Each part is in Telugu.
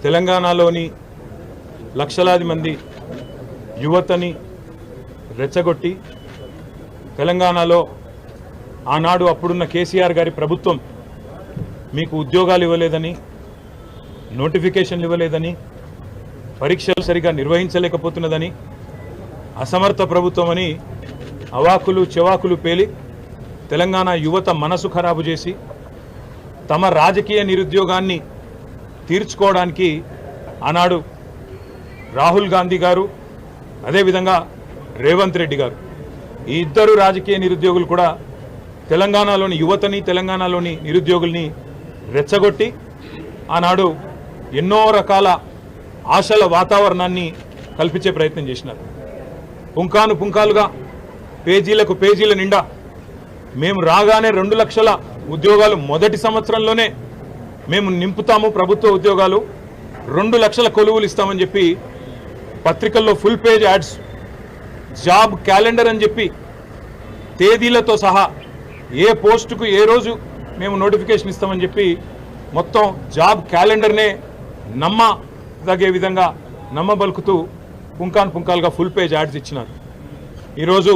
తెలంగాణలోని లక్షలాది మంది యువతని రెచ్చగొట్టి తెలంగాణలో ఆనాడు అప్పుడున్న కేసీఆర్ గారి ప్రభుత్వం మీకు ఉద్యోగాలు ఇవ్వలేదని, నోటిఫికేషన్లు ఇవ్వలేదని, పరీక్షలు సరిగా నిర్వహించలేకపోతున్నదని, అసమర్థ ప్రభుత్వం అని అవాకులు చెవాకులు పేలి తెలంగాణ యువత మనసు ఖరాబు చేసి తమ రాజకీయ నిరుద్యోగాన్ని తీర్చుకోవడానికి ఆనాడు రాహుల్ గాంధీ గారు, అదేవిధంగా రేవంత్ రెడ్డి గారు, ఈ ఇద్దరు రాజకీయ నిరుద్యోగులు కూడా తెలంగాణలోని యువతని, తెలంగాణలోని నిరుద్యోగుల్ని రెచ్చగొట్టి ఆనాడు ఎన్నో రకాల ఆశల వాతావరణాన్ని కల్పించే ప్రయత్నం చేసినారు. పుంకాను పుంకాలుగా పేజీలకు పేజీల నిండా మేము రాగానే 2 లక్షల ఉద్యోగాలు మొదటి సంవత్సరంలోనే మేము నింపుతాము, ప్రభుత్వ ఉద్యోగాలు 2 లక్షల కొలువులు ఇస్తామని చెప్పి పత్రికల్లో full page ads, job calendar అని చెప్పి తేదీలతో సహా ఏ పోస్టుకు ఏ రోజు మేము నోటిఫికేషన్ ఇస్తామని చెప్పి మొత్తం జాబ్ క్యాలెండర్నే నమ్మదగే విధంగా నమ్మబలుకుతూ పుంకాను పుంకాలుగా ఫుల్ పేజ్ యాడ్స్ ఇచ్చినారు. ఈరోజు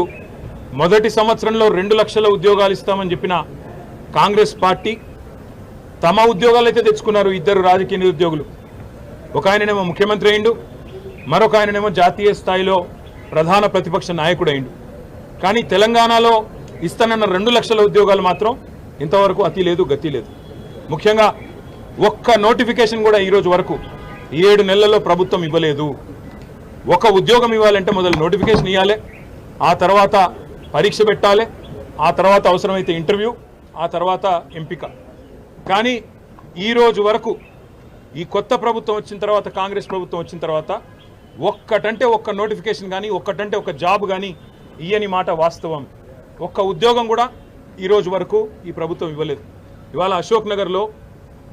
మొదటి సంవత్సరంలో 2 లక్షల ఉద్యోగాలు ఇస్తామని చెప్పిన కాంగ్రెస్ పార్టీ తమ ఉద్యోగాలు అయితే తెచ్చుకున్నారు. ఇద్దరు రాజకీయ నిరుద్యోగులు, ఒక ఆయననేమో ముఖ్యమంత్రి అయిండు, మరొక ఆయననేమో జాతీయ స్థాయిలో ప్రధాన ప్రతిపక్ష నాయకుడు అయిండు. కానీ తెలంగాణలో ఇస్తానన్న 2 లక్షల ఉద్యోగాలు మాత్రం ఇంతవరకు అతి లేదు, గతి లేదు. ముఖ్యంగా ఒక్క నోటిఫికేషన్ కూడా ఈరోజు వరకు 7 నెలల్లో ప్రభుత్వం ఇవ్వలేదు. ఒక ఉద్యోగం ఇవ్వాలంటే మొదలు నోటిఫికేషన్ ఇవ్వాలి, ఆ తర్వాత పరీక్ష పెట్టాలి, ఆ తర్వాత అవసరమైతే ఇంటర్వ్యూ, ఆ తర్వాత ఎంపిక. కానీ ఈరోజు వరకు ఈ కొత్త ప్రభుత్వం వచ్చిన తర్వాత, కాంగ్రెస్ ప్రభుత్వం వచ్చిన తర్వాత ఒక్కటంటే ఒక్క నోటిఫికేషన్ కానీ, ఒక్కటంటే ఒక జాబ్ కానీ ఇయ్యని మాట వాస్తవం. ఒక్క ఉద్యోగం కూడా ఈరోజు వరకు ఈ ప్రభుత్వం ఇవ్వలేదు. ఇవాళ అశోక్ నగర్లో,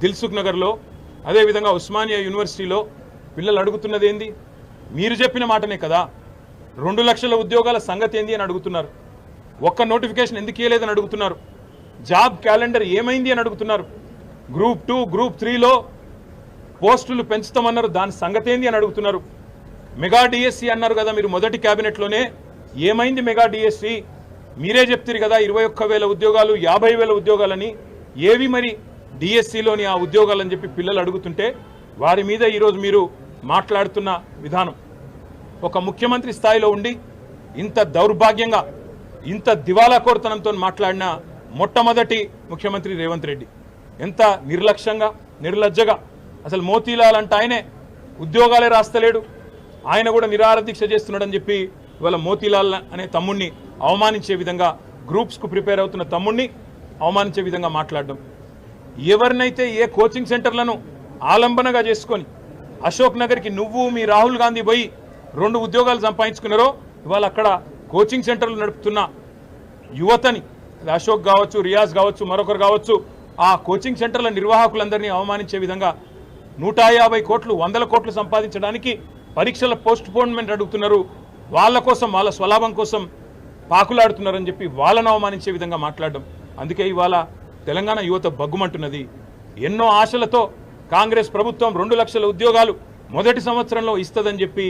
దిల్సుఖ్ నగర్లో, అదేవిధంగా ఉస్మానియా యూనివర్సిటీలో పిల్లలు అడుగుతున్నది ఏంది? మీరు చెప్పిన మాటనే కదా, 2 లక్షల ఉద్యోగాల సంగతి ఏంది అని అడుగుతున్నారు. ఒక్క నోటిఫికేషన్ ఎందుకు ఇవ్వలేదని అడుగుతున్నారు. జాబ్ క్యాలెండర్ ఏమైంది అని అడుగుతున్నారు. గ్రూప్ 2, గ్రూప్ 3లో పోస్టులు పెంచుతామన్నారు, దాని సంగతి ఏంది అని అడుగుతున్నారు. మెగా డిఎస్సి అన్నారు కదా మీరు మొదటి క్యాబినెట్లోనే, ఏమైంది మెగా డిఎస్సి? మీరే చెప్తారు కదా 21,000 ఉద్యోగాలు, 50,000 ఉద్యోగాలని, ఏవి మరి డిఎస్సిలోని ఆ ఉద్యోగాలని చెప్పి పిల్లలు అడుగుతుంటే వారి మీద ఈరోజు మీరు మాట్లాడుతున్న విధానం, ఒక ముఖ్యమంత్రి స్థాయిలో ఉండి ఇంత దౌర్భాగ్యంగా, ఇంత దివాలాకోరుతనంతో మాట్లాడిన మొట్టమొదటి ముఖ్యమంత్రి రేవంత్ రెడ్డి. ఎంత నిర్లక్ష్యంగా, నిర్లజ్జగా, అసలు మోతీలాల్ అంటే ఆయనే ఉద్యోగాలే రాస్తలేడు, ఆయన కూడా నిరాహార దీక్ష చేస్తున్నాడని చెప్పి ఇవాళ మోతీలాల్ అనే తమ్ముడిని అవమానించే విధంగా, గ్రూప్స్కు ప్రిపేర్ అవుతున్న తమ్ముడిని అవమానించే విధంగా మాట్లాడడం. ఎవరినైతే ఏ కోచింగ్ సెంటర్లను ఆలంబనగా చేసుకొని అశోక్ నగర్కి నువ్వు మీ రాహుల్ గాంధీ పోయి 2 ఉద్యోగాలు సంపాదించుకున్నారో, ఇవాళ అక్కడ కోచింగ్ సెంటర్లు నడుపుతున్న యువతని, అశోక్ కావచ్చు, రియాజ్ కావచ్చు, మరొకరు కావచ్చు, ఆ కోచింగ్ సెంటర్ల నిర్వాహకులందరినీ అవమానించే విధంగా 150 కోట్లు, 100 కోట్లు సంపాదించడానికి పరీక్షల పోస్ట్ పోన్మెంట్ అడుగుతున్నారు. వాళ్ళ కోసం, వాళ్ళ స్వలాభం కోసం పాకులాడుతున్నారని చెప్పి వాళ్ళను అవమానించే విధంగా మాట్లాడడం. అందుకే ఇవాళ తెలంగాణ యువత బగ్గుమంటున్నది. ఎన్నో ఆశలతో కాంగ్రెస్ ప్రభుత్వం 2 లక్షల ఉద్యోగాలు మొదటి సంవత్సరంలో ఇస్తుందని చెప్పి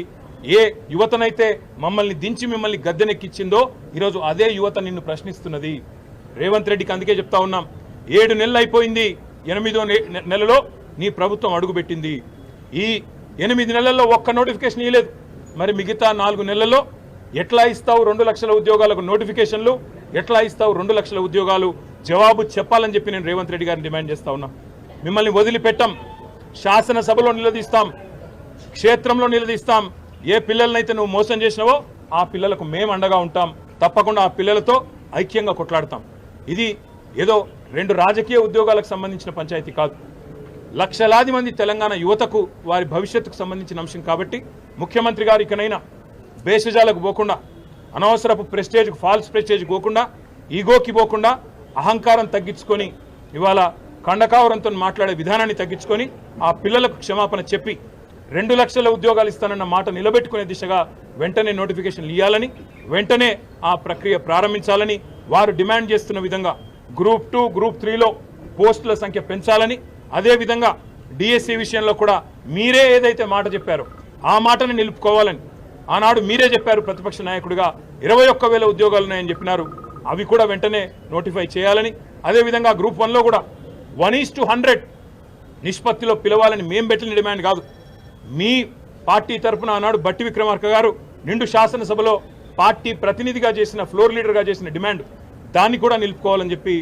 ఏ యువతనైతే మమ్మల్ని దించి మిమ్మల్ని గద్దెనెక్కించిందో ఈరోజు అదే యువత నిన్ను ప్రశ్నిస్తున్నది. రేవంత్ రెడ్డికి అందుకే చెప్తా ఉన్నాం, 7 నెలలు అయిపోయింది, 8వ నెలలో నీ ప్రభుత్వం అడుగుపెట్టింది. ఈ 8 నెలల్లో ఒక్క నోటిఫికేషన్ ఇవ్వలేదు. మరి మిగతా 4 నెలల్లో ఎట్లా ఇస్తావు 2 లక్షల ఉద్యోగాలకు నోటిఫికేషన్లు? ఎట్లా ఇస్తావు 2 లక్షల ఉద్యోగాలు? జవాబు చెప్పాలని చెప్పి నేను రేవంత్ రెడ్డి గారిని డిమాండ్ చేస్తా ఉన్నా. మిమ్మల్ని వదిలిపెట్టాం, శాసనసభలో నిలదీస్తాం, క్షేత్రంలో నిలదీస్తాం. ఏ పిల్లలనైతే నువ్వు మోసం చేసినావో ఆ పిల్లలకు మేము అండగా ఉంటాం. తప్పకుండా ఆ పిల్లలతో ఐక్యంగా కొట్లాడతాం. ఇది ఏదో 2 రాజకీయ ఉద్యోగాలకు సంబంధించిన పంచాయతీ కాదు, లక్షలాది మంది తెలంగాణ యువతకు వారి భవిష్యత్తుకు సంబంధించిన అంశం. కాబట్టి ముఖ్యమంత్రి గారు ఇకనైనా బేషజాలకు పోకుండా, అనవసరపు ప్రెస్టేజ్కు, ఫాల్స్ ప్రెస్టేజ్కి పోకుండా, ఈగోకి పోకుండా అహంకారం తగ్గించుకొని ఇవాళ కండకావరంతో మాట్లాడే విధానాన్ని తగ్గించుకొని ఆ పిల్లలకు క్షమాపణ చెప్పి 2 లక్షల ఉద్యోగాలు ఇస్తానన్న మాట నిలబెట్టుకునే దిశగా వెంటనే నోటిఫికేషన్లు ఇవ్వాలని, వెంటనే ఆ ప్రక్రియ ప్రారంభించాలని వారు డిమాండ్ చేస్తున్న విధంగా గ్రూప్ 2, గ్రూప్ 3లో పోస్టుల సంఖ్య పెంచాలని, అదేవిధంగా డిఎస్సి విషయంలో కూడా మీరే ఏదైతే మాట చెప్పారో ఆ మాటను నిలుపుకోవాలని ఆనాడు మీరే చెప్పారు ప్రతిపక్ష నాయకుడిగా 21,000 ఉద్యోగాలు ఉన్నాయని చెప్పినారు. అవి కూడా వెంటనే నోటిఫై చేయాలని, అదేవిధంగా గ్రూప్ 1లో కూడా 1:100 నిష్పత్తిలో పిలవాలని మేం పెట్టిన డిమాండ్ కాదు. మీ పార్టీ తరఫున ఆనాడు బట్టి విక్రమార్క గారు నిండు శాసనసభలో పార్టీ ప్రతినిధిగా చేసిన, ఫ్లోర్ లీడర్గా చేసిన డిమాండ్, దాన్ని కూడా నిలుపుకోవాలని చెప్పి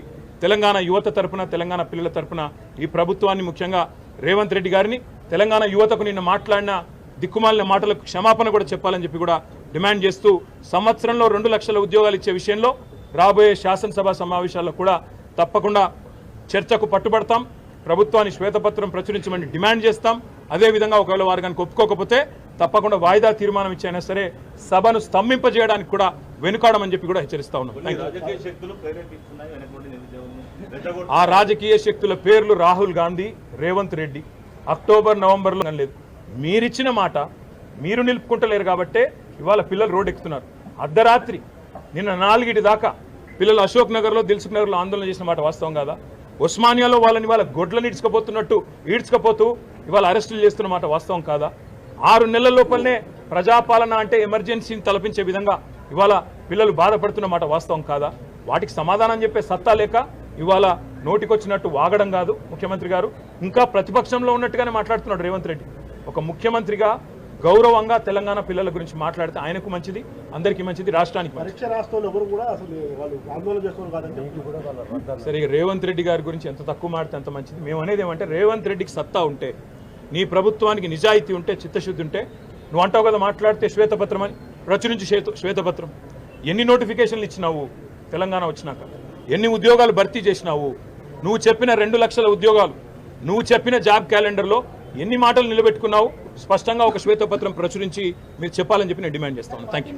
తెలంగాణ యువత తరఫున, తెలంగాణ పిల్లల తరఫున ఈ ప్రభుత్వాన్ని, ముఖ్యంగా రేవంత్ రెడ్డి గారిని, తెలంగాణ యువతకు నిన్న మాట్లాడిన దిక్కుమాలిన మాటలకు క్షమాపణ కూడా చెప్పాలని చెప్పి కూడా డిమాండ్ చేస్తూ సంవత్సరంలో 2 లక్షల ఉద్యోగాలు ఇచ్చే విషయంలో రాబోయే శాసనసభ సమావేశాల్లో కూడా తప్పకుండా చర్చకు పట్టుబడతాం. ప్రభుత్వాన్ని శ్వేతపత్రం ప్రచురించమని డిమాండ్ చేస్తాం. అదేవిధంగా ఒకవేళ వారు కనుక ఒప్పుకోకపోతే తప్పకుండా వాయిదా తీర్మానం ఇచ్చైనా సరే సభను స్తంభింపజేయడానికి కూడా వెనుకాడమని చెప్పి కూడా హెచ్చరిస్తా ఉన్నాం. ఆ రాజకీయ శక్తుల పేర్లు రాహుల్ గాంధీ, రేవంత్ రెడ్డి. అక్టోబర్, నవంబర్లో లేదు. మీరిచ్చిన మాట మీరు నిలుపుకుంటలేరు కాబట్టే ఇవాళ పిల్లలు రోడ్డు ఎక్కుతున్నారు. అర్ధరాత్రి నిన్న 4 దాకా పిల్లలు అశోక్ నగర్లో, దిల్సుఖ్ నగర్లో ఆందోళన చేసిన మాట వాస్తవం కాదా? ఉస్మానియాలో వాళ్ళని వాళ్ళ గొడ్లను ఈడ్చుకపోతూ ఇవాళ అరెస్టులు చేస్తున్న మాట వాస్తవం కాదా? 6 నెలల లోపలనే ప్రజాపాలన అంటే ఎమర్జెన్సీని తలపించే విధంగా ఇవాళ పిల్లలు బాధపడుతున్న మాట వాస్తవం కాదా? వాటికి సమాధానం చెప్పే సత్తా లేక ఇవాళ నోటికొచ్చినట్టు వాగడం కాదు ముఖ్యమంత్రి గారు. ఇంకా ప్రతిపక్షంలో ఉన్నట్టుగానే మాట్లాడుతున్నాడు రేవంత్ రెడ్డి. ఒక ముఖ్యమంత్రిగా గౌరవంగా తెలంగాణ పిల్లల గురించి మాట్లాడితే ఆయనకు మంచిది, అందరికీ మంచిది, రాష్ట్రానికి సరే. రేవంత్ రెడ్డి గారి గురించి ఎంత తక్కువ మాడితే అంత మంచిది. మేము అనేది ఏమంటే రేవంత్ రెడ్డికి సత్తా ఉంటే, నీ ప్రభుత్వానికి నిజాయితీ ఉంటే, చిత్తశుద్ధి ఉంటే, నువ్వు అంటావు కదా మాట్లాడితే శ్వేతపత్రం అని, ప్రచురించి శ్వేతపత్రం. ఎన్ని నోటిఫికేషన్లు ఇచ్చినావు తెలంగాణ వచ్చినాక? ఎన్ని ఉద్యోగాలు భర్తీ చేసినావు? నువ్వు చెప్పిన 2 లక్షల ఉద్యోగాలు, నువ్వు చెప్పిన జాబ్ క్యాలెండర్లో ఎన్ని మాటలు నిలబెట్టుకున్నావు? స్పష్టంగా ఒక శ్వేతపత్రం ప్రచురించి మీరు చెప్పాలని చెప్పి నేను డిమాండ్ చేస్తాను. Thank you.